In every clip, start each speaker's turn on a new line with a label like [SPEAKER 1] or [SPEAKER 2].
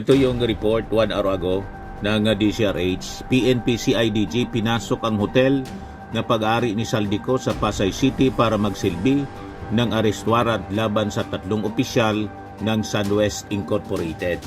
[SPEAKER 1] Ito yung report 1 hour ago ng DCRH. PNP CIDG pinasok ang hotel na pag-ari ni Saldico sa Pasay City para magsilbi ng arrest warrant laban sa 3 opisyal ng SunWest Incorporated.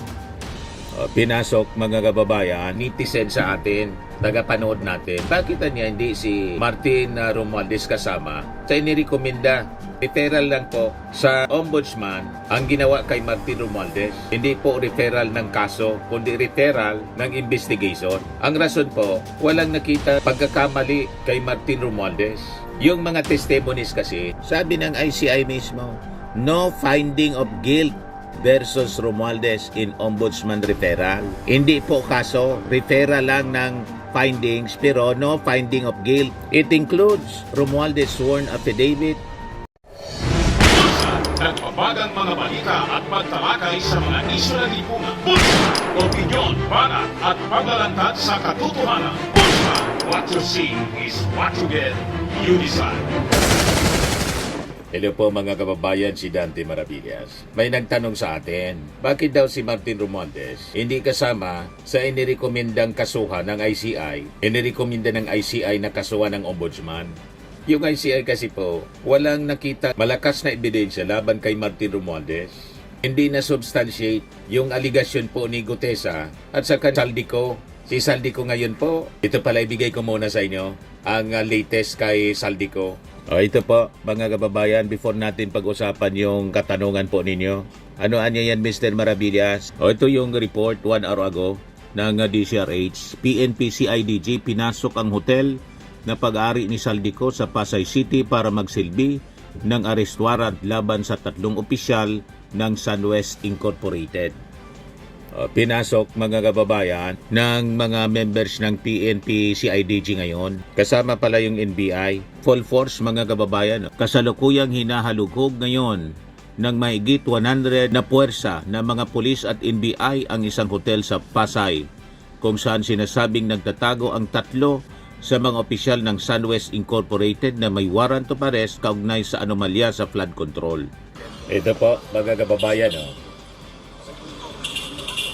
[SPEAKER 1] Pinasok mga kababayan, netizen sa atin, tagapanood natin. Bakit niya hindi si Martin Romualdez kasama sa inirekomenda? Referral lang po sa ombudsman ang ginawa kay Martin Romualdez. Hindi po referral ng kaso, kundi referral ng investigation. Ang rason po, walang nakita pagkakamali kay Martin Romualdez. Yung mga testimonies kasi, sabi ng ICI mismo, no finding of guilt versus Romualdez in ombudsman referral. Hindi po kaso, referral lang ng findings pero no finding of guilt. It includes Romualdez sworn affidavit.
[SPEAKER 2] Nagbabagang mga balita at pagtalakay sa mga isyu ng lipunan. Bulsa! Opinyon, banat at paglalantad sa katotohanan. Bulsa! What you see is what you get. You decide.
[SPEAKER 1] Hello po mga kababayan, si Dante Maravillas. May nagtanong sa atin, bakit daw si Martin Romualdez hindi kasama sa inirekomendang kasuhan ng ICI, inirekomenda ng ICI na kasuhan ng ombudsman? Yung ICI kasi po, walang nakita malakas na ebidensya laban kay Martin Romualdez. Hindi na substantiate yung aligasyon po ni Gutesa at saka Saldico. Si Saldico ngayon po, ito pala ibigay ko muna sa inyo, ang latest kay Saldico. Ito po mga kababayan, before natin pag-usapan yung katanungan po ninyo. Ano yan Mr. Maravillas? Ito yung report 1 hour ago ng DCRH. PNP CIDG pinasok ang hotel na pag-ari ni Saldico sa Pasay City para magsilbi ng arrest warrant laban sa 3 opisyal ng SunWest Incorporated. Pinasok mga kababayan ng mga members ng PNP CIDG ngayon. Kasama pala yung NBI. Full force mga kababayan. Kasalukuyang hinahalughog ngayon ng mahigit 100 na puwersa ng mga pulis at NBI ang isang hotel sa Pasay, kung saan sinasabing nagtatago ang 3 sa mga opisyal ng SunWest Incorporated na may warrant of arrest kaugnay sa anomalya sa flood control. Ito po mga kababayan,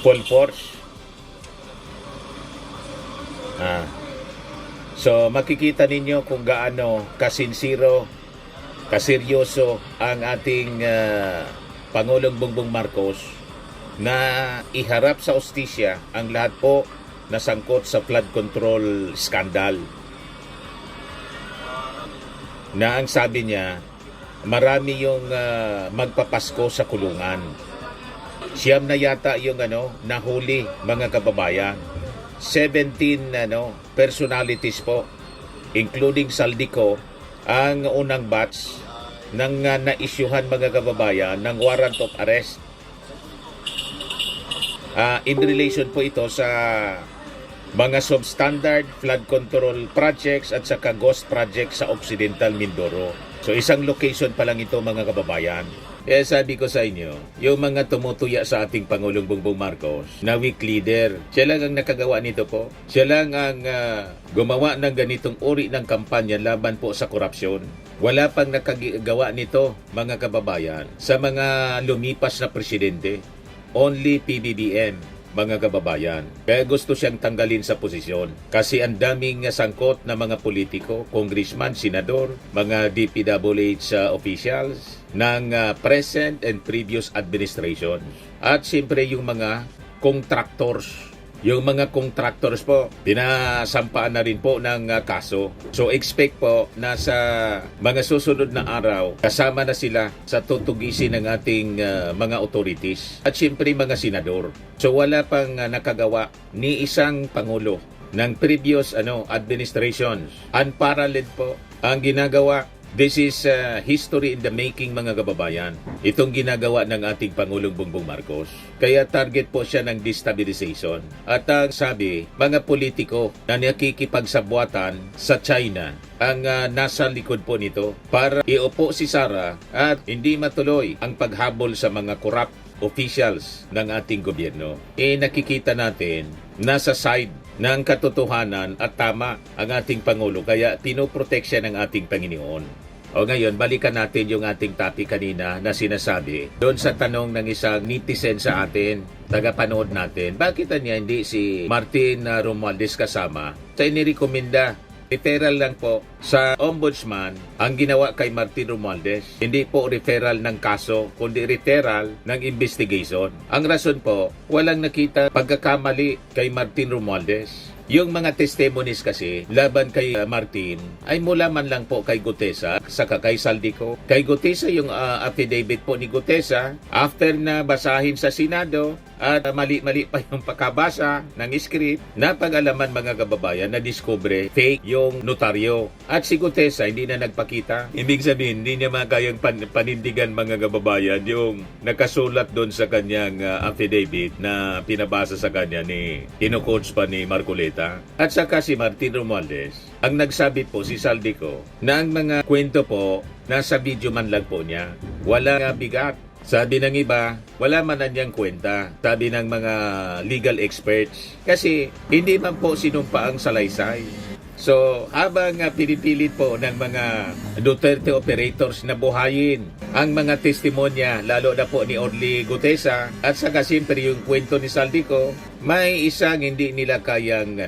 [SPEAKER 1] full force. So makikita ninyo kung gaano kasinsiro, kaseryoso ang ating Pangulong Bongbong Marcos na iharap sa hustisya ang lahat po nasangkot sa flood control scandal. Na ang sabi niya, marami yung magpapasko sa kulungan. Siyam na yata yung nahuli mga kababayan. 17 personalities po, including Saldico, ang unang batch ng na-isyuhan mga kababayan ng warrant of arrest. In relation po ito sa mga substandard flood control projects at saka ghost projects sa Occidental Mindoro. So isang location pa lang ito mga kababayan. Kaya sabi ko sa inyo, yung mga tumutuya sa ating Pangulong Bongbong Marcos na weak leader, siya lang ang nakagawa nito po. Siya lang ang gumawa ng ganitong uri ng kampanya laban po sa korupsyon. Wala pang nakagawa nito mga kababayan sa mga lumipas na presidente. Only PBBM mga kababayan. Kaya gusto siyang tanggalin sa posisyon. Kasi ang daming sangkot na mga politiko, congressman, senador, mga DPWH officials ng present and previous administration. At siyempre yung mga contractors. Yung mga contractors po, pinasampaan na rin po ng kaso. So expect po na sa mga susunod na araw, kasama na sila sa tutugisin ng ating mga authorities. At siyempre mga senador. So wala pang nakagawa ni isang pangulo ng previous administrations. Unparalleled po ang ginagawa. This is history in the making mga kababayan. Itong ginagawa ng ating Pangulong Bongbong Marcos. Kaya target po siya ng destabilization. At ang sabi, mga politiko na nakikipagsabwatan sa China ang nasa likod po nito para iupo si Sara at hindi matuloy ang paghabol sa mga corrupt officials ng ating gobyerno. Nakikita natin nasa side ng katotohanan at tama ang ating Pangulo, kaya pinoprotek siya ng ating Panginoon. O ngayon, balikan natin yung ating topic kanina na sinasabi doon sa tanong ng isang netizen sa atin, tagapanood natin, bakit niya hindi si Martin Romualdez kasama sa inirekomenda? Referral lang po sa ombudsman ang ginawa kay Martin Romualdez. Hindi po referral ng kaso, kundi referral ng investigation. Ang rason po, walang nakita pagkakamali kay Martin Romualdez. Yung mga testimonies kasi laban kay Martin ay mula man lang po kay Gutesa saka kay Saldico. Kay Gutesa yung affidavit po ni Gutesa after na basahin sa Senado at mali-mali pa yung pagkabasa ng script, napag-alaman mga kababayan na discover fake yung notaryo. At si Gutesa hindi na nagpakita. Ibig sabihin, hindi niya makayang panindigan mga kababayan yung nakasulat doon sa kanyang affidavit na pinabasa sa kanya ni kino-coach pa ni Marcoleta. At saka si Martin Romualdez, ang nagsabi po si Saldico na ang mga kwento po nasa video man lang po niya. Wala bigat. Sabi ng iba, wala man na niyang kwenta. Sabi ng mga legal experts. Kasi hindi man po sinumpa ang salaysay. So, habang pinipilit po ng mga Duterte operators na buhayin ang mga testimonya, lalo na po ni Orly Gutesa, at saka siyempre yung kwento ni Saldico, may isang hindi nila kayang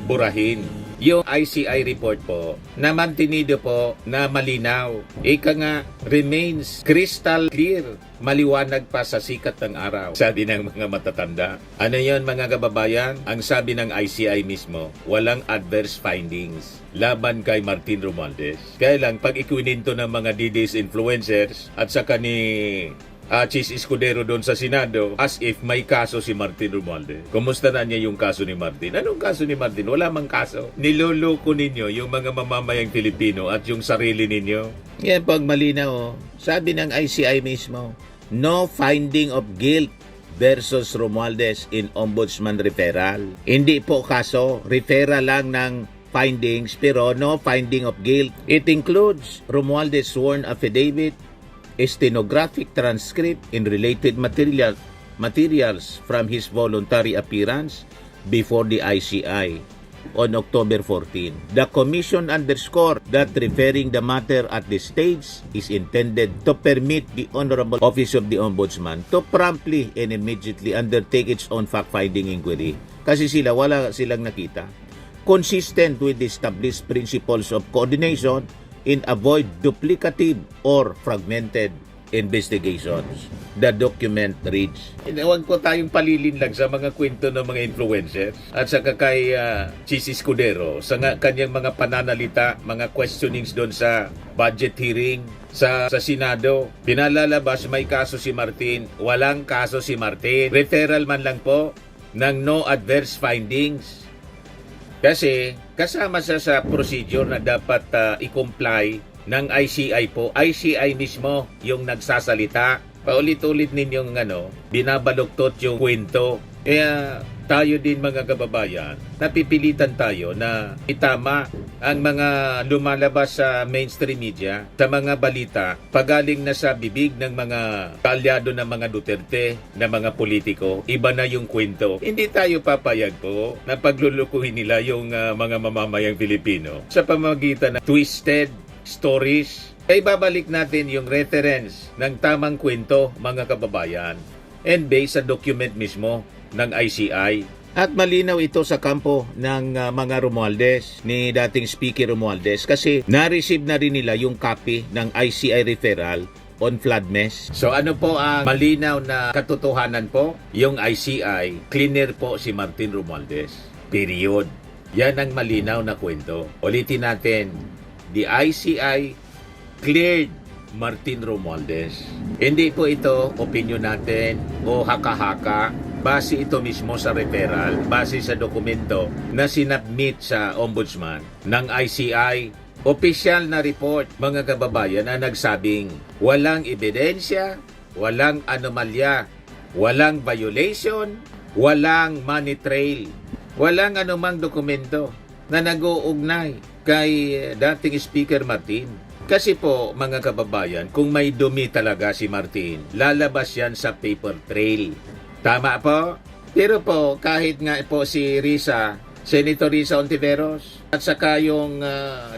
[SPEAKER 1] burahin. Yung ICI report po, na mantinido po na malinaw. Ika nga, remains crystal clear, maliwanag pa sa sikat ng araw. Sabi ng mga matatanda. Ano yon mga kababayan? Ang sabi ng ICI mismo, walang adverse findings laban kay Martin Romualdez. Kaya lang, pag ikuninto ng mga DDS influencers at saka ni Chis Escudero doon sa Senado as if may kaso si Martin Romualdez. Kumusta na niya yung kaso ni Martin? Anong kaso ni Martin? Wala mang kaso. Niloloko ninyo yung mga mamamayang Pilipino at yung sarili ninyo. Yan pag malinaw. Sabi ng ICI mismo, no finding of guilt versus Romualdez in ombudsman referral. Hindi po kaso, referral lang ng findings pero no finding of guilt. It includes Romualdez sworn affidavit, a stenographic transcript in related materials from his voluntary appearance before the ICI on October 14. The Commission underscored that referring the matter at this stage is intended to permit the Honorable Office of the Ombudsman to promptly and immediately undertake its own fact-finding inquiry. Kasi wala silang nakita. Consistent with the established principles of coordination in avoid duplicative or fragmented investigations. The document reads. Huwag po tayong palilinlag sa mga kwento ng mga influencers at saka kay Chis Escudero sa kanyang mga pananalita, mga questionings doon sa budget hearing sa Senado. Pinalalabas may kaso si Martin, walang kaso si Martin. Referral man lang po ng no adverse findings. Kasi kasama sa procedure na dapat i-comply ng ICI po. ICI mismo yung nagsasalita. Paulit-ulit ninyong binabaluktot yung kwento. Kaya tayo din mga kababayan, napipilitan tayo na itama ang mga lumalabas sa mainstream media, sa mga balita, pagaling na sa bibig ng mga kaalyado ng mga Duterte, na mga politiko, iba na yung kwento. Hindi tayo papayag po na paglulukuhin nila yung mga mamamayang Pilipino sa pamamagitan ng twisted stories. Ay babalik natin yung reference ng tamang kwento mga kababayan and based sa document mismo ng ICI. At malinaw ito sa kampo ng mga Romualdez, ni dating Speaker Romualdez, kasi na-receive na rin nila yung copy ng ICI referral on flood mess. So ano po ang malinaw na katotohanan po? Yung ICI, cleaner po si Martin Romualdez. Period. Yan ang malinaw na kwento. Ulitin natin, the ICI cleared Martin Romualdez. Hindi po ito opinion natin o haka-haka. Base ito mismo sa referral, base sa dokumento na sinabmit sa ombudsman ng ICI. Opisyal na report, mga kababayan, na nagsabing walang ebidensya, walang anomalya, walang violation, walang money trail, walang anumang dokumento na nag-uugnay kay dating Speaker Martin. Kasi po, mga kababayan, kung may dumi talaga si Martin, lalabas yan sa paper trail. Tama po? Pero po, kahit nga po si Senator Risa Ontiveros, at saka yung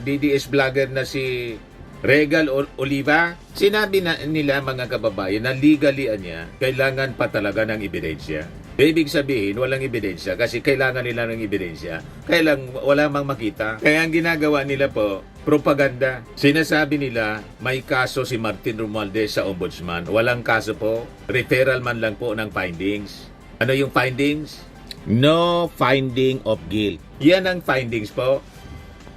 [SPEAKER 1] DDS vlogger na si Regal Oliva, sinabi na nila mga kababayan na legally niya, kailangan pa talaga ng ebidensya. Ibig sabihin, walang ebidensya kasi kailangan nila ng ebidensya. Kailang wala mang makita. Kaya ang ginagawa nila po, propaganda. Sinasabi nila, may kaso si Martin Romualdez sa ombudsman. Walang kaso po. Referral man lang po ng findings. Ano yung findings? No finding of guilt. Yan ang findings po.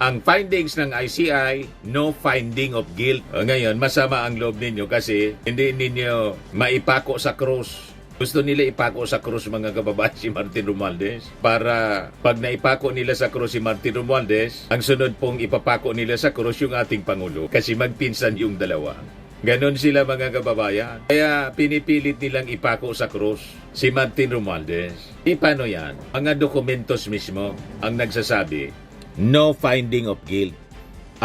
[SPEAKER 1] Ang findings ng ICI, no finding of guilt. Ngayon, masama ang loob ninyo kasi hindi ninyo maipako sa krus. Gusto nila ipako sa krus mga kababayan si Martin Romualdez para pag naipako nila sa krus si Martin Romualdez, ang sunod pong ipapako nila sa krus yung ating Pangulo kasi magpinsan yung dalawa. Ganon sila mga kababayan. Kaya pinipilit nilang ipako sa krus si Martin Romualdez. Paano yan? Mga dokumentos mismo ang nagsasabi, no finding of guilt.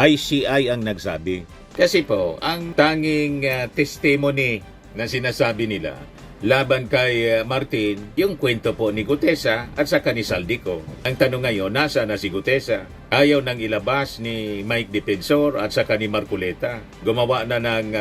[SPEAKER 1] ICI ang nagsabi. Kasi po, ang tanging testimony na sinasabi nila laban kay Martin, yung kwento po ni Gutesa at saka ni Saldico. Ang tanong ngayon, nasa na si Gutesa? Ayaw nang ilabas ni Mike Defensor at saka ni Marcoleta. Gumawa na ng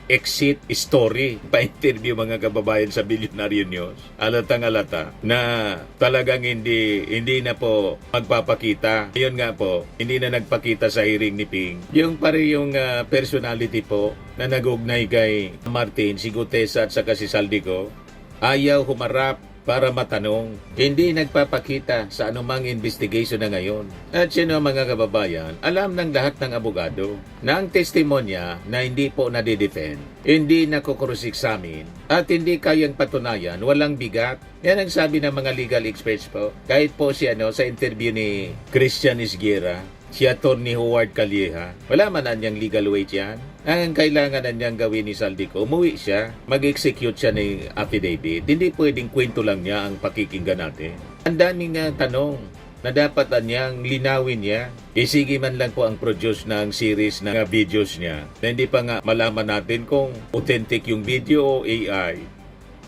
[SPEAKER 1] exit story. Pa-interview mga kababayan sa Billionaire News. Alatang alata na talagang hindi na po magpapakita. Yun nga po, hindi na nagpakita sa hearing ni Ping. Yung pare yung personality po na nag-ugnay kay Martin, si Gutesa at saka si Saldico, ayaw humarap para matanong. Hindi nagpapakita sa anumang investigation na ngayon. At sino mga kababayan, alam ng lahat ng abogado na ang testimonya na hindi po nadidefend, hindi nakukrus-examine, at hindi kayang patunayan, walang bigat. Yan ang sabi ng mga legal experts po. Kahit po si sa interview ni Christian Isguera, si Atty. Howard Calleja, wala man na niyang legal weight yan. Ang kailangan na niyang gawin ni Saldico, umuwi siya, mag-execute siya ng affidavit. Hindi pwedeng kwento lang niya ang pakikinggan natin. Ang daming tanong na dapat niyang linawin niya. Sige man lang po ang produce ng series ng videos niya na hindi pa nga malaman natin kung authentic yung video o AI.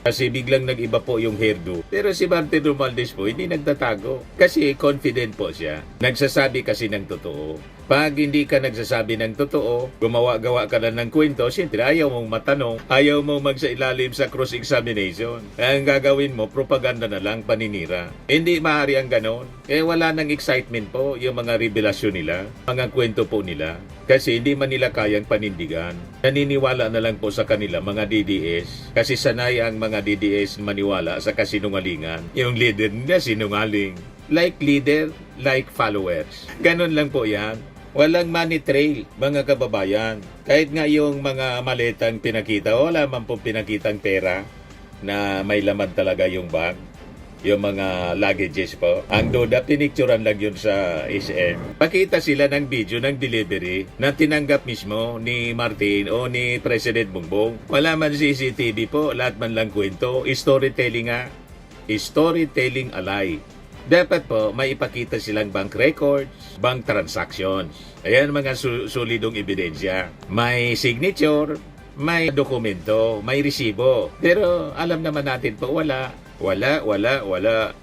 [SPEAKER 1] Kasi biglang nag-iba po yung hairdo. Pero si Martin Romualdez po, hindi nagtatago. Kasi confident po siya. Nagsasabi kasi ng totoo. Pag hindi ka nagsasabi ng totoo, gumawa-gawa ka na ng kwento, siyempre ayaw mong matanong, ayaw mong magsailalim sa cross-examination. Ang gagawin mo, propaganda na lang, paninira. Hindi maaari ang ganon. Wala nang excitement po yung mga revelasyon nila, mga kwento po nila. Kasi hindi man nila kayang panindigan. Naniniwala na lang po sa kanila mga DDS. Kasi sanay ang mga DDS maniwala sa kasinungalingan. Yung leader nila sinungaling. Like leader, like followers. Ganon lang po yan. Walang money trail, mga kababayan. Kahit nga yung mga maletang pinakita, wala man pong pinakitang pera na may laman talaga yung bag. Yung mga luggages po. Ang duda, pinicturan lang yun sa SM. Pakita sila ng video ng delivery na tinanggap mismo ni Martin o ni President Bongbong. Wala man CCTV po, lahat man lang kwento. Storytelling nga. Storytelling alay. Dapat po, may ipakita silang bank records, bank transactions. Ayan mga solidong ebidensya. May signature, may dokumento, may resibo. Pero alam naman natin po, wala.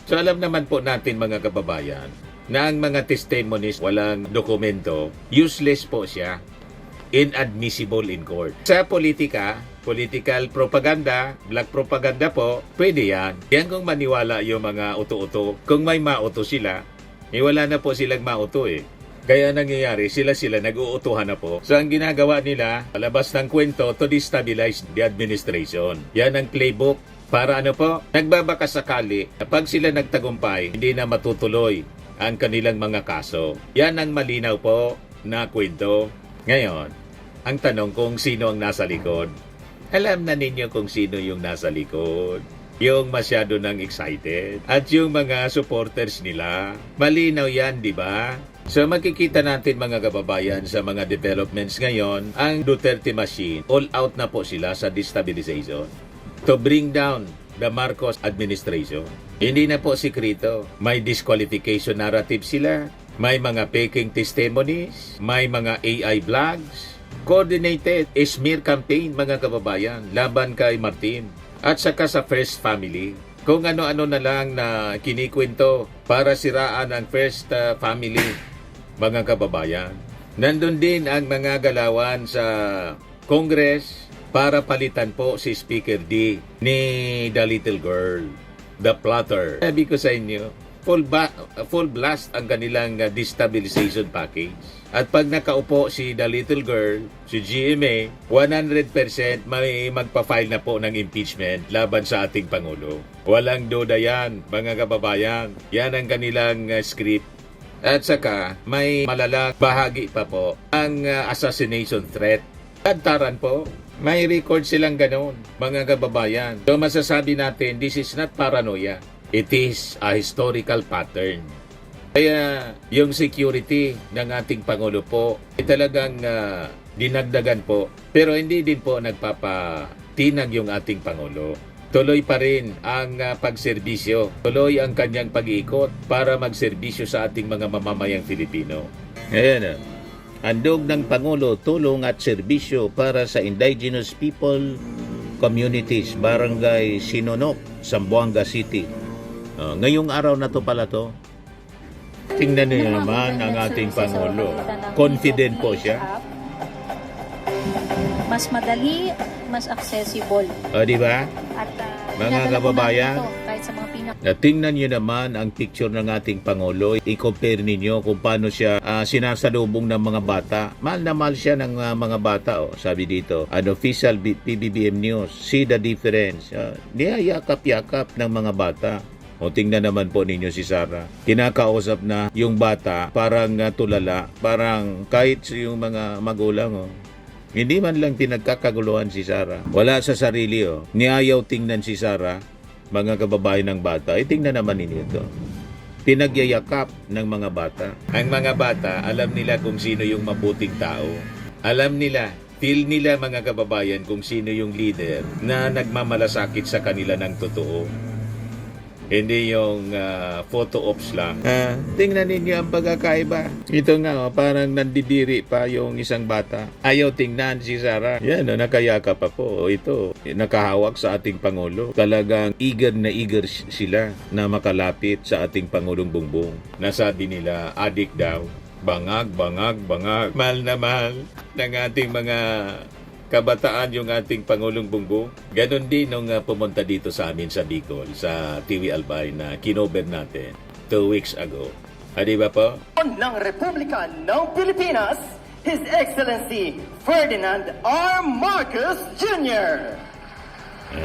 [SPEAKER 1] So alam naman po natin mga kababayan na ang mga testimonies walang dokumento, useless po siya. Inadmissible in court. Sa politika, political propaganda, black propaganda po, pwede yan. Yan kung maniwala yung mga uto-uto. Kung may mauto sila, wala na po silang mauto eh. Kaya nangyayari, sila nag-uutuhan na po. So ang ginagawa nila, palabas ng kwento to destabilize the administration. Yan ang playbook. Para nagbabaka sakali, pag sila nagtagumpay, hindi na matutuloy ang kanilang mga kaso. Yan ang malinaw po na kwento. Ngayon, ang tanong kung sino ang nasa likod. Alam na ninyo kung sino yung nasa likod. Yung masyado nang excited. At yung mga supporters nila. Malinaw yan, di ba? So makikita natin mga kababayan sa mga developments ngayon, ang Duterte machine, all out na po sila sa destabilization. To bring down the Marcos administration. Hindi na po sikrito. May disqualification narrative sila. May mga faking testimonies. May mga AI vlogs. Coordinated smear campaign mga kababayan laban kay Martin at saka sa First Family. Kung ano-ano na lang na kinikwento para siraan ang First Family mga kababayan. Nandun din ang mga galawan sa Congress para palitan po si Speaker D ni The Little Girl, the plotter. Sabi ko sa inyo, full blast ang kanilang destabilization package. At pag nakaupo si The Little Girl, si GMA, 100% may magpa-file na po ng impeachment laban sa ating Pangulo. Walang duda yan, mga kababayan. Yan ang kanilang script. At saka, may malalang bahagi pa po ang assassination threat. Kantaran po, may record silang ganun, mga kababayan. So masasabi natin, this is not paranoia. It is a historical pattern. Kaya yung security ng ating Pangulo po ay talagang dinagdagan po. Pero hindi din po nagpapatinag yung ating Pangulo. Tuloy pa rin ang pagserbisyo. Tuloy ang kanyang pag-iikot para magserbisyo sa ating mga mamamayang Filipino. Ayan. Handog ng Pangulo, tulong at serbisyo para sa indigenous people communities, Barangay Sinonok, Zamboanga City. Ngayong araw na to pala to. Tingnan niyo naman ang ating Pangulo. Confident po siya.
[SPEAKER 3] Mas madali, mas accessible.
[SPEAKER 1] O, di ba?
[SPEAKER 3] At
[SPEAKER 1] Mga kababayan,
[SPEAKER 3] kahit sa mga
[SPEAKER 1] tingnan niyo naman ang picture ng ating Pangulo. I-compare ninyo kung paano siya sinasalubong ng mga bata. Mahal na mahal siya ng mga bata. Sabi dito, an official PBBM News, see the difference. Niyayakap-yakap ng mga bata. O tingnan naman po ninyo si Sara. Kinakausap na yung bata, parang tulala, parang kahit yung mga magulang. Hindi man lang pinagkakaguluhan si Sara. Wala sa sarili. Niayaw tingnan si Sara, mga kababayan ng bata. Tingnan naman ninyo ito. Pinagyayakap ng mga bata. Ang mga bata, alam nila kung sino yung mabuting tao. Alam nila, feel nila mga kababayan kung sino yung leader na nagmamalasakit sa kanila ng totoo. Hindi yung photo ops lang. Tingnan ninyo ang pagkakaiba. Ito nga, parang nandidiri pa yung isang bata. Ayaw tingnan si Sara. Yan, nakayakap pa po. Ito, nakahawak sa ating Pangulo. Talagang eager na eager sila na makalapit sa ating Pangulong Bongbong. Nasabi nila, adik daw. Bangag, bangag, bangag. Mahal na mahal ng ating mga kabataan yung ating Pangulong Bongbong. Ganon din nung pumunta dito sa amin sa Bicol, sa TV Albay na kinover natin 2 weeks ago. Di ba po?
[SPEAKER 4] Ng Republika ng Pilipinas, His Excellency Ferdinand R. Marcos Jr.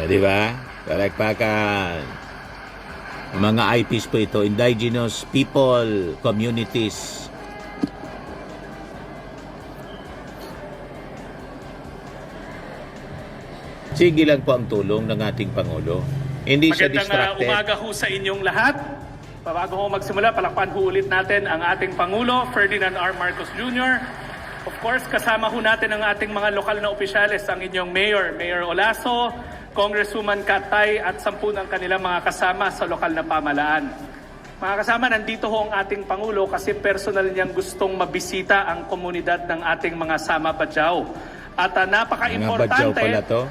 [SPEAKER 1] Di ba? Palakpakan. Mga IPs po ito, indigenous people, communities. Sige lang po ang tulong ng ating Pangulo. Hindi siya distracted.
[SPEAKER 5] Magandang umaga ho sa inyong lahat. Bago ho magsimula, palakpan ho ulit natin ang ating Pangulo, Ferdinand R. Marcos Jr. Of course, kasama ho natin ang ating mga lokal na opisyales, ang inyong Mayor, Mayor Olaso, Congresswoman Katay at 10 ng kanilang mga kasama sa lokal na pamalaan. Mga kasama, nandito ho ang ating Pangulo kasi personal niyang gustong mabisita ang komunidad ng ating mga Sama Bajau. At napaka-importante
[SPEAKER 1] Mga Bajau pala to.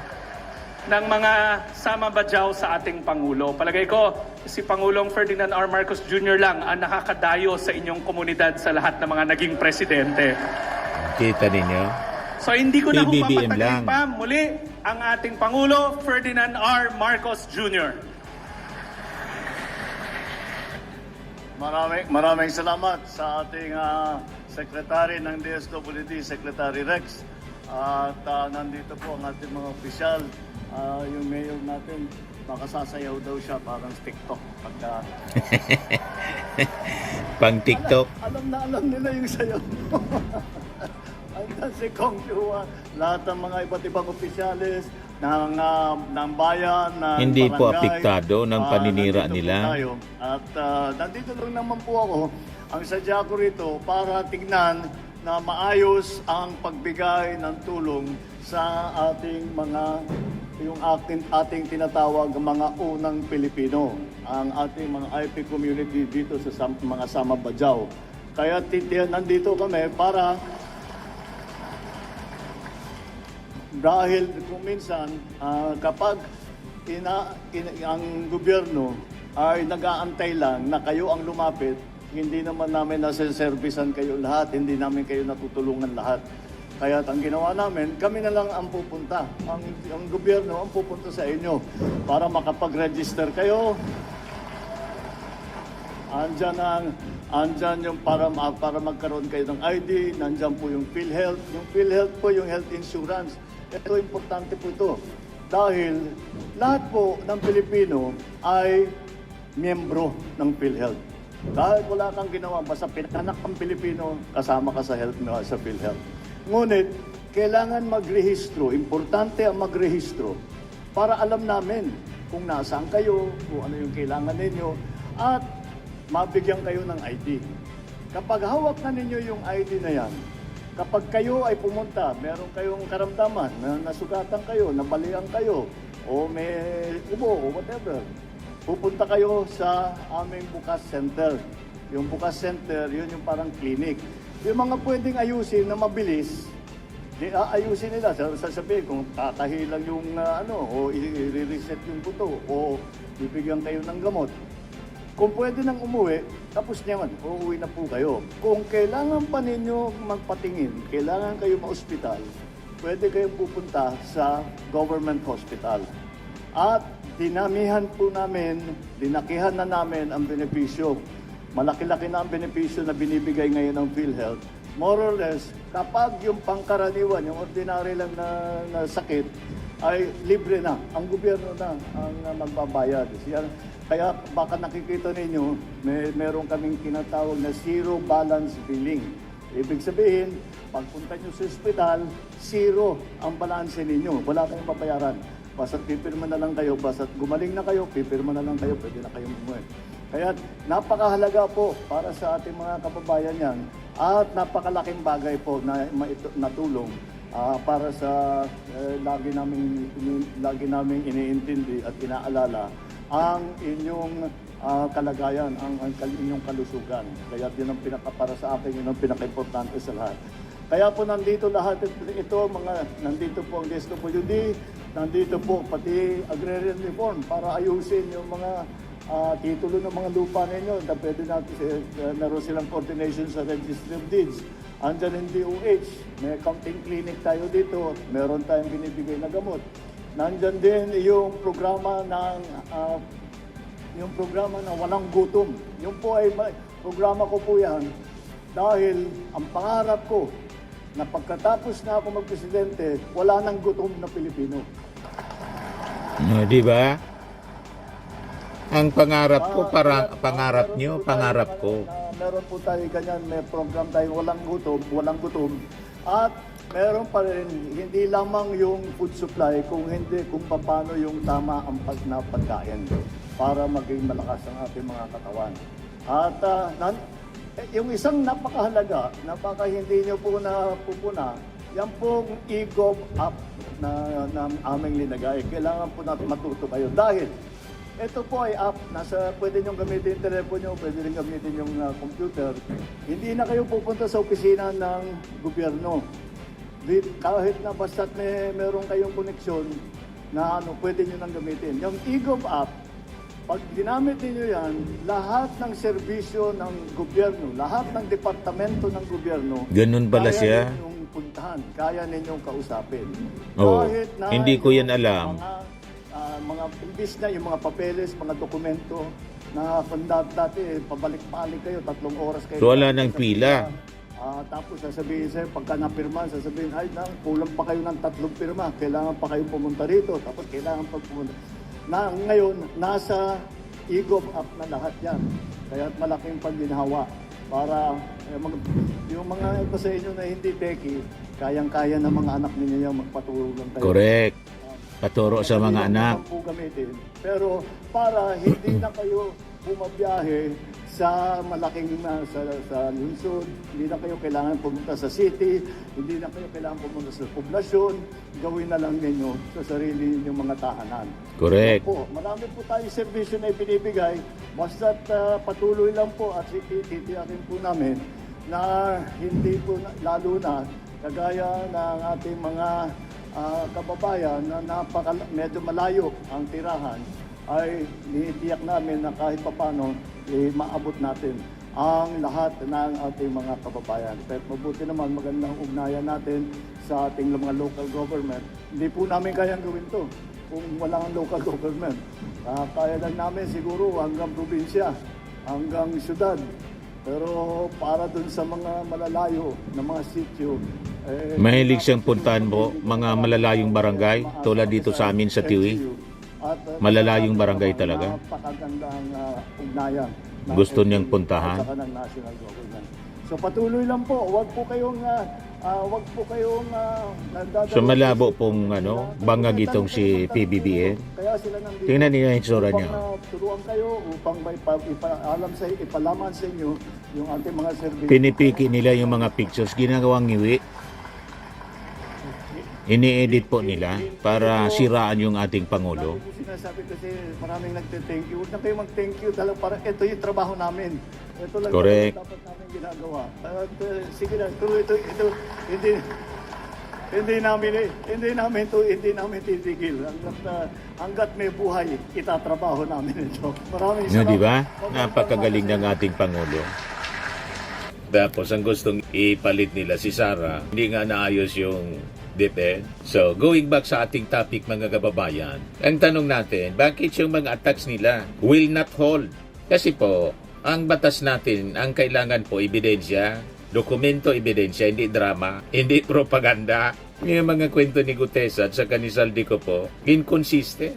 [SPEAKER 5] ng mga Sama Bajau sa ating Pangulo. Palagay ko, si Pangulong Ferdinand R. Marcos Jr. lang ang nakakadayo sa inyong komunidad sa lahat ng mga naging presidente.
[SPEAKER 1] Kita ninyo?
[SPEAKER 5] So hindi ko na ho
[SPEAKER 1] PBBM
[SPEAKER 5] papatagalin
[SPEAKER 1] lang.
[SPEAKER 5] pa muli ang ating Pangulo, Ferdinand R. Marcos Jr.
[SPEAKER 6] Maraming salamat sa ating Secretary ng DSWD, Secretary Rex. At nandito po ang ating mga opisyal. Yung mayor natin, makasasayaw daw siya parang TikTok. Pagka...
[SPEAKER 1] Pang TikTok.
[SPEAKER 6] Alam nila yung sayaw. At si Kong Chua, lahat ng mga iba't ibang opisyalis ng bayan, ng
[SPEAKER 1] Hindi po
[SPEAKER 6] barangay,
[SPEAKER 1] apektado ng paninira
[SPEAKER 6] nandito
[SPEAKER 1] nila.
[SPEAKER 6] po tayo. At nandito lang naman po ako. Ang sadya ko rito para tignan na maayos ang pagbigay ng tulong sa ating mga ating tinatawag mga unang Pilipino, ang ating mga IP community dito sa mga Sama Bajau. Kaya nandito kami para dahil kung minsan kapag ang gobyerno ay nag-aantay lang na kayo ang lumapit, hindi naman namin nasa-servicean kayo lahat, hindi namin kayo natutulungan lahat. Kaya ang ginawa namin, kami na lang ang pupunta. Ang gobyerno ang pupunta sa inyo para makapag-register kayo. Andyan yung para magkaroon kayo ng ID, nandyan po yung PhilHealth. Yung PhilHealth po, yung health insurance. Ito, importante po ito. Dahil lahat po ng Pilipino ay miyembro ng PhilHealth. Dahil wala kang ginawa, basta pinanak kang Pilipino, kasama ka sa PhilHealth. Ngunit, kailangan magrehistro. Importante ang magrehistro para alam namin kung nasaan kayo, kung ano yung kailangan ninyo, at mabigyan kayo ng ID. Kapag hawak na ninyo yung ID na yan, kapag kayo ay pumunta, meron kayong karamdaman, nasugatan kayo, nabalian kayo, o may ubo, o whatever, pupunta kayo sa aming Bukas Center. Yung Bukas Center, yun yung parang clinic. Yung mga pwedeng ayusin na mabilis, ayusin nila. Sasabihin kung tatahilan yung o i-reset yung buto, o bibigyan kayo ng gamot. Kung pwede nang umuwi, tapos naman, uuwi na po kayo. Kung kailangan pa ninyo magpatingin, kailangan kayo ma-hospital, pwede kayong pupunta sa government hospital. At dinamihan po namin, dinakihan na namin ang benepisyo. Malaki-laki na ang benepisyo na binibigay ngayon ng PhilHealth. More or less, kapag yung pangkaraniwan, yung ordinary lang na sakit, ay libre na. Ang gobyerno na ang magbabayad. Kaya baka nakikita ninyo, meron kaming tinatawag na zero balance billing. Ibig sabihin, pagpunta nyo sa ospital, zero ang balanse ninyo. Wala kayong papayaran. Basta't pipirma na lang kayo, basta't gumaling na kayo, pipirma na lang kayo, pwede na kayong umuwi. Kaya napakahalaga po para sa ating mga kababayan yan at napakalaking bagay po na natulong para sa lagi naming iniintindi at inaalala ang inyong kalagayan, ang inyong kalusugan. Kaya yun ang para sa akin, yun ang pinaka-importante sa lahat. Kaya po nandito lahat ito, nandito po ang DSWD, nandito po pati agrarian reform para ayusin yung mga titulo ng mga lupa ninyo na pwede natin, meron silang coordination sa Registry of Deeds. Andyan yung DOH, may accounting clinic tayo dito, meron tayong binibigay na gamot. Nandyan din yung programa ng walang gutom. Yung po ay programa ko po yan dahil ang pangarap ko na pagkatapos na ako magpresidente, wala nang gutom na Pilipino.
[SPEAKER 1] No, di ba? Ang pangarap ko, pangarap nyo, pangarap ko.
[SPEAKER 6] Meron po tayo ganyan, may program tayo walang gutom. At meron pa rin, hindi lamang yung food supply, kung paano yung tama ang pagkain para maging malakas ang ating mga katawan. At yung isang napakahalaga, na baka hindi nyo po napupuna, yan pong e-gov app na aming linagay. Kailangan po natin matuto kayo dahil ito po ay app, pwede nyo gamitin yung telepono nyo, pwede rin gamitin yung computer. Hindi na kayo pupunta sa opisina ng gobyerno. Kahit na basta't meron kayong koneksyon na pwede nyo nang gamitin. Yung e-gov app, pag ginamit niyo yan, lahat ng serbisyo ng gobyerno, lahat ng departamento ng gobyerno,
[SPEAKER 1] Ganun pala siya.
[SPEAKER 6] Kaya ninyong puntahan, kaya ninyong kausapin.
[SPEAKER 1] Oo,
[SPEAKER 6] Kahit na
[SPEAKER 1] hindi ko yan alam.
[SPEAKER 6] mga imbis na yung mga papeles, mga dokumento na dati pabalik-balik kayo, 3 oras kayo.
[SPEAKER 1] So, wala nang pila.
[SPEAKER 6] Tapos sasabihin sa'yo, pagka napirma, sasabihin, kulang pa kayo ng 3 pirma, kailangan pa kayong pumunta rito, tapos kailangan pa pumunta. Ngayon, nasa e-gov app na lahat yan. Kaya malaking pagginhawa para yung mga iba sa inyo na hindi techie, kayang-kaya ng mga anak ninyo yung magpatulong kayo.
[SPEAKER 1] Correct. Paturo sa mga anak.
[SPEAKER 6] Po gamitin. Pero para hindi na kayo bumabiyahe sa malaking sa lungsod, hindi na kayo kailangan pumunta sa city, hindi na kayo kailangan pumunta sa poblasyon, gawin na lang ninyo sa sarili ninyong mga tahanan.
[SPEAKER 1] Correct.
[SPEAKER 6] Po, marami po tayong servisyo na ibinibigay, basta't patuloy lang po at titiyakin po namin na hindi po lalo na kagaya ng ating mga kababayan na medyo malayo ang tirahan, ay nitiyak namin na kahit papano maabot natin ang lahat ng ating mga kababayan. Pero mabuti naman, magandang ugnayan natin sa ating mga local government. Hindi po namin kayang gawin to kung wala ang local government. Kaya lang namin siguro hanggang probinsya, hanggang syudad. Pero para dun sa mga malalayo na mga sityo,
[SPEAKER 1] Mahilig siyang puntahan mo mga malalayong barangay tulad dito sa amin sa Tiwi. Malalayong barangay talaga.
[SPEAKER 6] Napakagandang ugnayan.
[SPEAKER 1] Gusto niyang puntahan.
[SPEAKER 6] At saka ng national government. So patuloy lang po, wag po kayong nagdadalo.
[SPEAKER 1] So malabo pong bangag itong si PBBM.
[SPEAKER 6] Kaya sila nandito.
[SPEAKER 1] Tingnan niyo yung itsura niya.
[SPEAKER 6] Turuan kayo upang may ipalaman sa inyo yung ating mga service.
[SPEAKER 1] Pinipiki nila yung mga pictures, ginagawang ngiwi. Ini-edit po nila para siraan yung ating Pangulo.
[SPEAKER 6] Lagi po sinasabi kasi maraming nagte-thank you. Huwag na kayo mag-thank you talagang para ito yung trabaho namin. Ito lang
[SPEAKER 1] Correct.
[SPEAKER 6] dapat namin ginagawa. At sige na, ito hindi namin titigil. Hanggat may buhay, itatrabaho namin ito. Maraming
[SPEAKER 1] No, di ba? Napakagaling ng ating Pangulo. Tapos ang gustong ipalit nila si Sara, hindi nga naayos yung DepEd. So, going back sa ating topic mga kababayan, ang tanong natin, bakit yung mga attacks nila will not hold? Kasi po, ang batas natin, ang kailangan po ebidensya, dokumento ebidensya, hindi drama, hindi propaganda. Yung mga kwento ni Gutesa at sa kanisaldi ko po, inconsistent.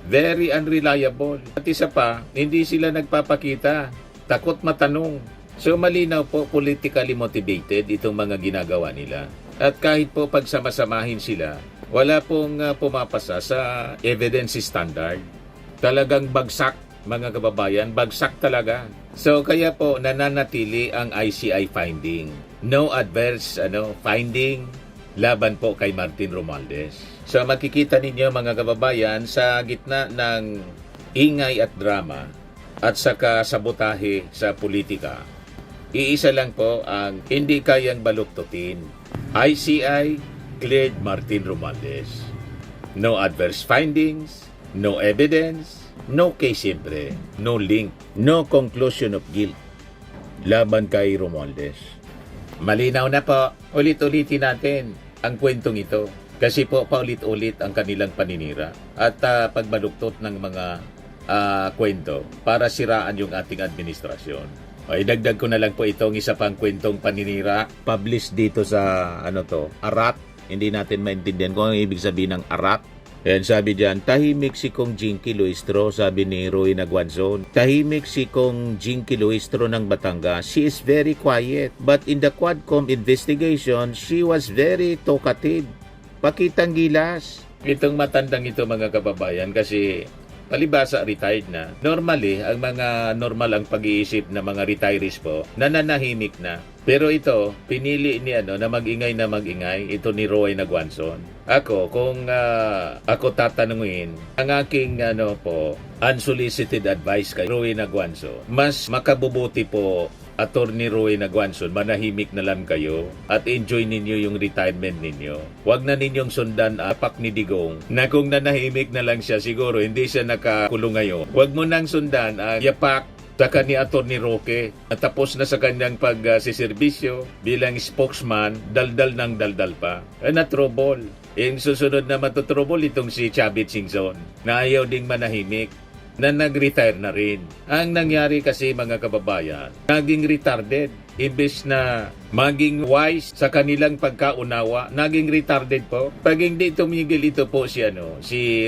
[SPEAKER 1] Very unreliable. At isa pa, hindi sila nagpapakita. Takot matanong. So malinaw po, politically motivated itong mga ginagawa nila. At kahit po pagsamasamahin sila, wala pong pumapasa sa evidence standard. Talagang bagsak, mga kababayan, bagsak talaga. So kaya po nananatili ang ICI finding. No adverse finding laban po kay Martin Romualdez. So makikita ninyo mga kababayan sa gitna ng ingay at drama at saka sabotahe sa politika. Iisa lang po ang hindi kayang baluktutin. ICI cleared Martin Romualdez. No adverse findings, no evidence, no case siyempre, no link, no conclusion of guilt laban kay Romualdez. Malinaw na po, ulit-ulitin natin ang kwentong ito. Kasi po paulit-ulit ang kanilang paninira at pagbaluktot ng mga kwento para siraan yung ating administrasyon. Ay dagdag ko na lang po itong isa pang kwentong paninira. Published dito sa Arat. Hindi natin maintindihan kung ang ibig sabihin ng Arat. Ayan, sabi diyan, tahimik si Kong Jinky Luistro, sabi ni Roy Naguanzon. Tahimik si Kong Jinky Luistro ng Batangas. She is very quiet. But in the Quadcom investigation, she was very talkative. Pakitang gilas. Itong matandang ito mga kababayan kasi palibasa retired na. Normally, ang mga normal ang pag-iisip ng mga retirees po, nananahimik na. Pero ito, pinili ni na mag-ingay ito ni Roy Naguanzon. Ako, kung ako tatanungin, ang aking unsolicited advice kay Roy Naguanzon, mas makabubuti po Attorney Roy Naguanzon, manahimik na lang kayo at enjoy ninyo yung retirement ninyo. Huwag na ninyong sundan apak ni Digong na kung nanahimik na lang siya, siguro hindi siya nakakulong ngayon. Huwag mo nang sundan ang yapak saka ni Attorney Roque. Tapos na sa kanyang pagsiservisyo bilang spokesman, daldal ng daldal pa. Na trouble. Yung susunod na matutrouble itong si Chavit Singson na ayaw ding manahimik, na nag-retire na rin. Ang nangyari kasi mga kababayan, naging retarded. Imbes na maging wise sa kanilang pagkaunawa, naging retarded po. Pag hindi tumigil ito po si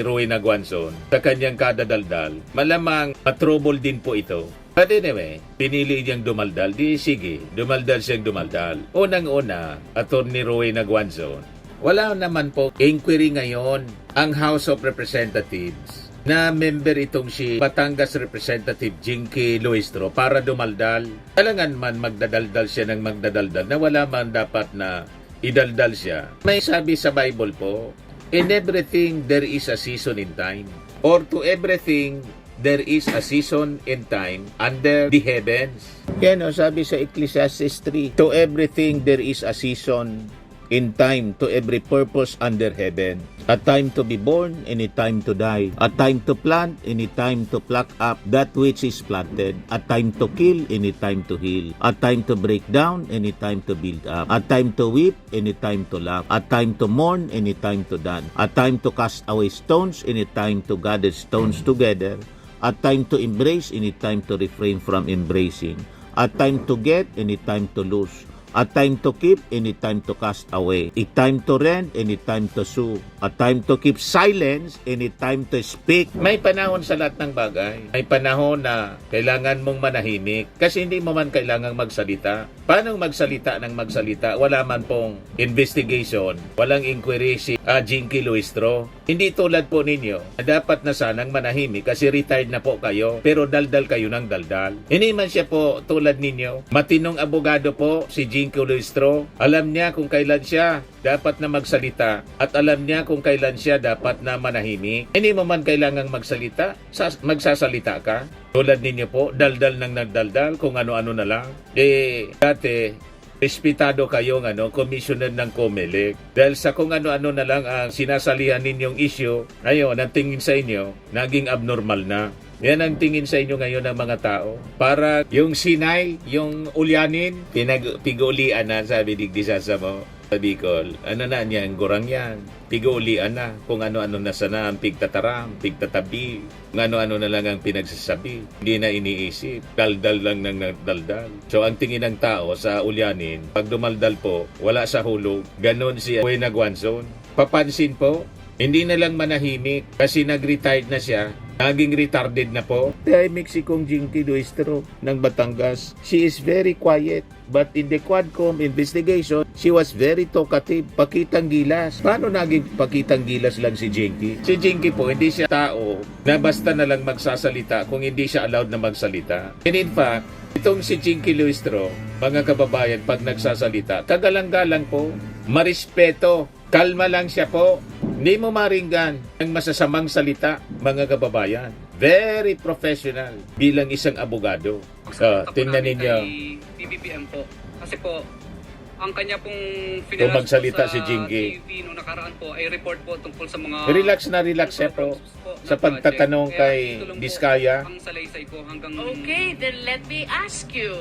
[SPEAKER 1] Roy Naguanzon sa kanyang kadadaldal, malamang matrouble din po ito. But anyway, pinili niyang dumaldal. Di sige, dumaldal siyang dumaldal. Unang-una, Attorney Roy Naguanzon, wala naman po inquiry ngayon ang House of Representatives na member itong si Batangas Representative Jinky Luistro para dumaldal. Alangan man magdadaldal siya ng magdadaldal na wala man dapat na idaldal siya. May sabi sa Bible po, in everything there is a season in time, or to everything there is a season in time under the heavens. Yan sabi sa Ecclesiastes 3, to everything there is a season in time, to every purpose under heaven. A time to be born, and a time to die. A time to plant, and a time to pluck up that which is planted. A time to kill, and a time to heal. A time to break down, and a time to build up. A time to weep, and a time to laugh. A time to mourn, and a time to dance. A time to cast away stones, and a time to gather stones together. A time to embrace, and a time to refrain from embracing. A time to get, and a time to lose. A time to keep, and a time to cast away. A time to rend, and a time to sue. A time to keep silence, and a time to speak. May panahon sa lahat ng bagay. May panahon na kailangan mong manahimik kasi hindi mo man kailangang magsalita. Paano magsalita ng magsalita? Wala man pong investigation, walang inquiry si Jinky Luistro. Hindi tulad po ninyo na dapat na sanang manahimik kasi retired na po kayo pero daldal kayo ng daldal. Hindi man siya po tulad ninyo. Matinong abogado po si Jinky Luistro. Alam niya kung kailan siya dapat na magsalita at alam niya kung kailan siya dapat na manahimik. Hindi mo man kailangang magsalita, magsasalita ka. Tulad ninyo po, daldal ng nagdaldal, kung ano-ano na lang. Dati, respetado kayong commissioner ng COMELEC. Dahil sa kung ano-ano na lang ang sinasalihan ninyong issue, ngayon, ang tingin sa inyo, naging abnormal na. Yan ang tingin sa inyo ngayon ng mga tao. Para yung sinay, yung ulyanin, pinag-pigulian na, sabi digdi sa mo. Sa Bicol, ano na niyan, gurang yan. Pigulian na kung ano-ano na sana ang pigtataram, pigtatabi, kung ano-ano na lang ang pinagsasabi. Hindi na iniisip, daldal lang ng daldal. So ang tingin ng tao sa ulyanin, pag dumaldal po, wala sa hulog. Ganon si Buena Guanzon. Papansin po, hindi na lang manahimik kasi nag-retired na siya. Naging retarded na po. Dahil Mexicong Jinky Luistro ng Batangas. She is very quiet. But in the Quadcom investigation, she was very talkative. Pakitang gilas. Paano naging pakitang gilas lang si Jinky? Si Jinky po, hindi siya tao na basta na lang magsasalita kung hindi siya allowed na magsalita. And in fact, itong si Jinky Luistro, mga kababayan, pag nagsasalita, kagalang-galang po, marespeto, kalma lang siya po. Hindi mo maringgan ang masasamang salita, mga kababayan. Very professional bilang isang abogado. Tingnan ninyo.
[SPEAKER 7] PBBM po. Kasi po, ang kanya pong
[SPEAKER 1] Kung magsalita si Jinky.
[SPEAKER 7] TV nung nakaraan po ay report po tungkol sa mga
[SPEAKER 1] Relax na relax siya po sa pagtatanong kay Diskaya.
[SPEAKER 7] Ang salaysay ko hanggang
[SPEAKER 8] Okay, then let me ask you.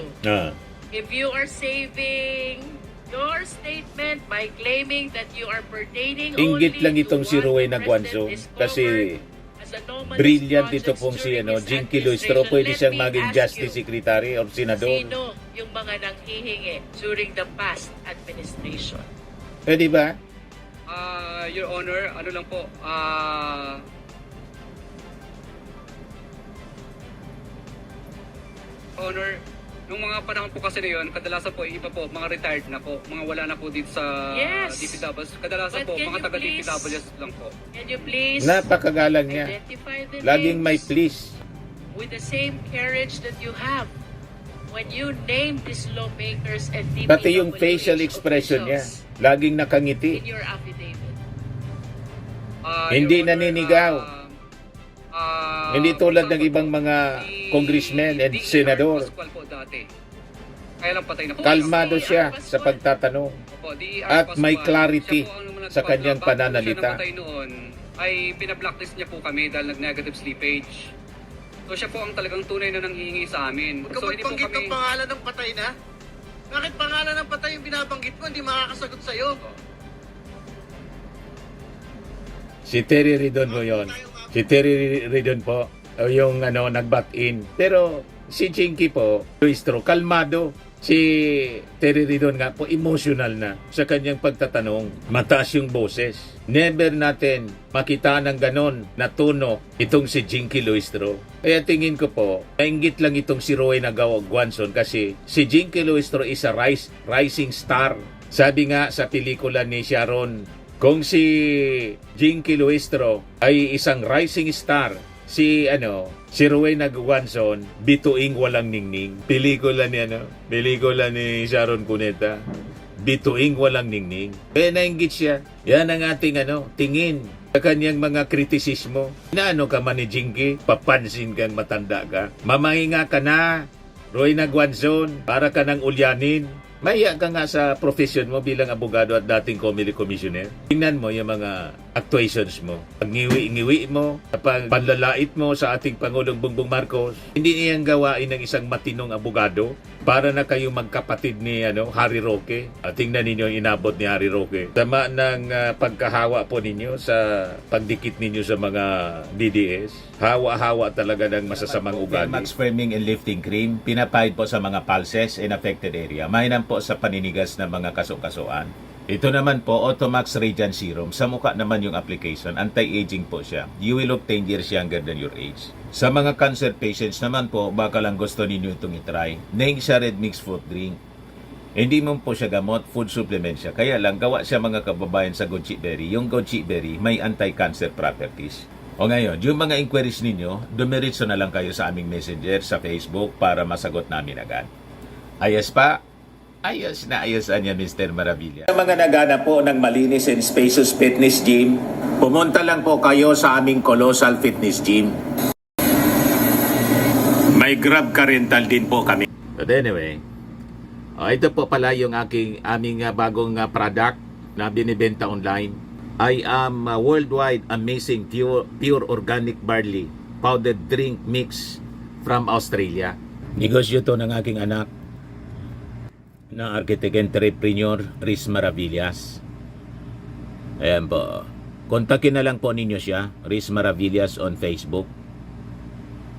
[SPEAKER 8] If you are saving your statement by claiming that you are pertaining
[SPEAKER 1] Inggit
[SPEAKER 8] only
[SPEAKER 1] lang
[SPEAKER 8] to
[SPEAKER 1] itong si
[SPEAKER 8] what
[SPEAKER 1] Ruey
[SPEAKER 8] the
[SPEAKER 1] Naguanzo
[SPEAKER 8] President
[SPEAKER 1] kasi
[SPEAKER 8] discovered as anomalous
[SPEAKER 1] brilliant ito
[SPEAKER 8] projects
[SPEAKER 1] pong si
[SPEAKER 8] during his
[SPEAKER 1] Jinky Luistro.
[SPEAKER 8] administration,
[SPEAKER 1] Pwede
[SPEAKER 8] let
[SPEAKER 1] siyang
[SPEAKER 8] me
[SPEAKER 1] maging
[SPEAKER 8] ask
[SPEAKER 1] Justice
[SPEAKER 8] you,
[SPEAKER 1] Secretary or Senador.
[SPEAKER 8] Sino yung mga nanghihingi during the past administration?
[SPEAKER 1] Pwede ba?
[SPEAKER 7] Your Honor, ano lang po, Honor, nung mga panahon po kasi na yun, kadalasan po, iba po, mga retired na po, mga wala na po dito sa
[SPEAKER 8] Yes.
[SPEAKER 7] DPWs. Kadalasan
[SPEAKER 8] But
[SPEAKER 7] po,
[SPEAKER 8] can
[SPEAKER 7] mga
[SPEAKER 8] you
[SPEAKER 7] taga-DPWs lang po.
[SPEAKER 8] Can you please
[SPEAKER 1] Napakagalang niya.
[SPEAKER 8] identify the
[SPEAKER 1] Laging may
[SPEAKER 8] names
[SPEAKER 1] please.
[SPEAKER 8] with the same courage that you have when you name these lawmakers and
[SPEAKER 1] Pati yung
[SPEAKER 8] DPWH
[SPEAKER 1] facial expression niya,
[SPEAKER 8] officials
[SPEAKER 1] laging nakangiti.
[SPEAKER 8] in your affidavit?
[SPEAKER 1] Hindi
[SPEAKER 7] Your Honor,
[SPEAKER 1] naninigaw. Hindi tulad ng ibang mga
[SPEAKER 7] si
[SPEAKER 1] congressmen and
[SPEAKER 7] D.E.R.
[SPEAKER 1] senador.
[SPEAKER 7] Pascual po dati. Kaya lang patay na po.
[SPEAKER 1] Kalmado
[SPEAKER 8] D.E.R.
[SPEAKER 1] siya
[SPEAKER 8] Pascual.
[SPEAKER 1] sa pagtatanong.
[SPEAKER 7] Opo, D.E.R.
[SPEAKER 1] At may
[SPEAKER 7] Pascual.
[SPEAKER 1] clarity
[SPEAKER 7] Siya po ang
[SPEAKER 1] sa kanyang
[SPEAKER 7] bago po siya
[SPEAKER 1] pananalita.
[SPEAKER 7] namatay noon, ay pina-blacklist niya po kami dahil nag-negative slippage. So siya po ang talagang tunay na nanghihingi sa amin.
[SPEAKER 9] Huwag ka
[SPEAKER 7] So hindi po
[SPEAKER 9] magbanggit ng
[SPEAKER 7] kami...
[SPEAKER 9] pangalan ng patay na. Bakit pangalan ng patay yung binabanggit mo? Hindi makakasagot sa'yo.
[SPEAKER 1] Si Terry Ridon po yun. Si Terry Ridon po, yung nag-back in. Pero si Jinky po, Luistro, kalmado. Si Terry Ridon nga po, emotional na sa kanyang pagtatanong. Mataas yung boses. Never natin makita ng ganon na tono itong si Jinky Luistro. Kaya tingin ko po, nainggit lang itong si Ruey Naguanzon kasi si Jinky Luistro is a rising star. Sabi nga sa pelikula ni Sharon, kung si Jinky Luistro ay isang rising star, si Ruey Naguanzon, bituing walang ningning. Pelikula ni Sharon Cuneta. Bituing walang ningning. Kaya nainggit siya. Yan ang ating tingin sa kanyang mga kritisismo. Inaano ka man ni Jinky, papansin kang matanda ka. Mamahinga ka na, Ruey Naguanzon, para ka ng ulyanin. Maya ka nga sa profession mo bilang abogado at dating COMELEC commissioner. Tingnan mo yung mga actuations mo. Pag ngiwi mo, kapag panlalait mo sa ating Pangulong Bongbong Marcos, hindi niyang gawain ng isang matinong abogado para na kayo magkapatid ni Harry Roque. Tingnan ninyo ang inabot ni Harry Roque. Sama ng pagkahawa po ninyo sa pagdikit ninyo sa mga DDS. Hawa-hawa talaga ng masasamang ugali. Max Framing and Lifting Cream, pinapahid po sa mga pulses in affected area. Mainam po sa paninigas ng mga kaso-kasuan. Ito naman po, Automax Radiant Serum. Sa mukha naman yung application. Anti-aging po siya. You will look 10 years younger than your age. Sa mga cancer patients naman po, baka lang gusto ninyo itong itry. Neng siya red mixed fruit drink. Hindi mo po siya gamot, food supplement siya. Kaya lang, gawa siya mga kababayan sa goji berry. Yung goji berry may anti-cancer properties. O ngayon, yung mga inquiries ninyo, dumiritso na lang kayo sa aming messenger sa Facebook para masagot namin agad. Ayos pa? Ayos na ayos niya, Mr. Maravilla. Sa mga nagana po ng malinis and spacious fitness gym, pumunta lang po kayo sa aming Colossal Fitness Gym. May Grab car rental din po kami. But anyway, ito po pala yung aming bagong product na binibenta online. I am worldwide amazing pure organic barley powdered drink mix from Australia. Negosyo to ng aking anak na architect entrepreneur Riz Maravillas. Ayan po. Kontakin na lang po ninyo siya, Riz Maravillas on Facebook.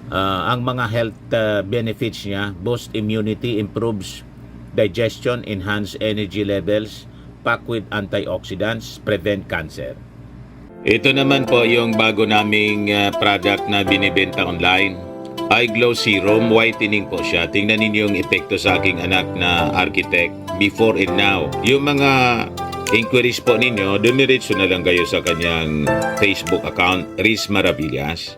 [SPEAKER 1] Ang mga health benefits niya, boost immunity, improves digestion, enhance energy levels, pack with antioxidants, prevent cancer. Ito naman po yung bago naming product na binibenta online. Eye Glow Serum, whitening po siya. Tingnan ninyo yung epekto sa aking anak na architect before and now. Yung mga inquiries po ninyo, dumiretso na lang kayo sa kanyang Facebook account, Riz Maravillas.